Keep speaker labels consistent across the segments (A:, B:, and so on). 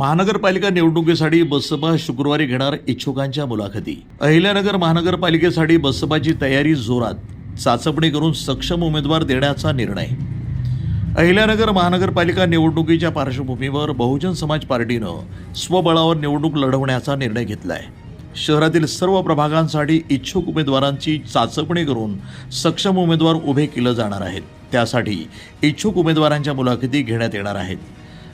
A: महानगरपालिका निवडणुकीसाठी बसपा शुक्रवारी घेणार इच्छुकांच्या मुलाखती। अहिल्यानगर महानगरपालिकेसाठी बसपाची तयारी जोरात, चाचपणी करून सक्षम उमेदवार देण्याचा निर्णय। अहिल्यानगर महानगरपालिका निवडणुकीच्या पार्श्वभूमीवर बहुजन समाज पार्टीनं स्वबळावर निवडणूक लढवण्याचा निर्णय घेतलाय। शहरातील सर्व प्रभागांसाठी इच्छुक उमेदवारांची चाचपणी करून सक्षम उमेदवार उभे केले जाणार आहेत। त्यासाठी इच्छुक उमेदवारांच्या मुलाखती घेण्यात येणार आहेत।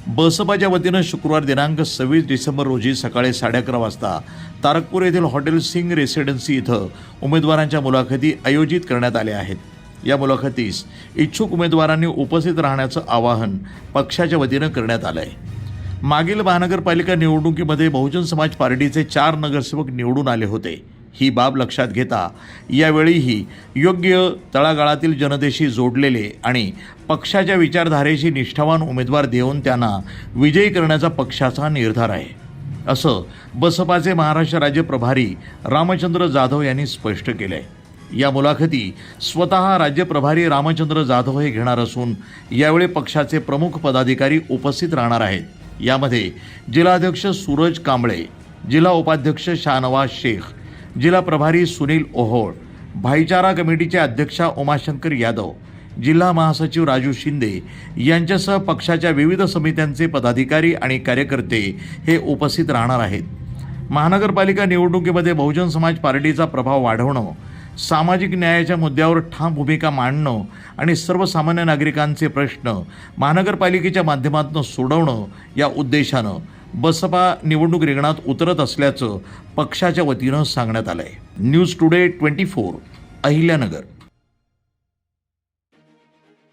A: बसपाच्या वतीनं शुक्रवार दिनांक 26 डिसेंबर रोजी सकाळी 11:30 वाजता तारकपूर येथील हॉटेल सिंग रेसिडेन्सी इथं उमेदवारांच्या मुलाखती आयोजित करण्यात आल्या आहेत। या मुलाखतीस इच्छुक उमेदवारांनी उपस्थित राहण्याचं आवाहन पक्षाच्या वतीनं करण्यात आलं आहे। मागील महानगरपालिका निवडणुकीमध्ये बहुजन समाज पार्टीचे 4 नगरसेवक निवडून आले होते। ही बाब लक्षात घेता यावेळीही योग्य तळागाळातील जनतेशी जोडलेले आणि पक्षाच्या विचारधारेशी निष्ठावान उमेदवार देऊन त्यांना विजयी करण्याचा पक्षाचा निर्धार आहे, असं बसपाचे महाराष्ट्र राज्य प्रभारी रामचंद्र जाधव यांनी स्पष्ट केलंय। या मुलाखती स्वतः राज्य प्रभारी रामचंद्र जाधव हे घेणार असून यावेळी पक्षाचे प्रमुख पदाधिकारी उपस्थित राहणार आहेत। यामध्ये जिल्हाध्यक्ष सूरज कांबळे, जिल्हा उपाध्यक्ष शाहनवाज शेख, जिल्हा प्रभारी सुनील ओहोळ, भाईचारा कमिटीचे अध्यक्षा उमाशंकर यादव, जिल्हा महासचिव राजू शिंदे यांच्यासह पक्षाच्या विविध समित्यांचे पदाधिकारी आणि कार्यकर्ते हे उपस्थित राहणार आहेत। महानगरपालिका निवडणुकीमध्ये बहुजन समाज पार्टीचा प्रभाव वाढवणं, सामाजिक न्यायाच्या मुद्द्यावर ठाम भूमिका मांडणं आणि सर्वसामान्य नागरिकांचे प्रश्न महानगरपालिकेच्या माध्यमातून सोडवणं या उद्देशानं बसपा निवडणूक रिंगणात उतरत असल्याचं पक्षाच्या वतीनं सांगण्यात आलंय। News today 24 Ahilyanagar.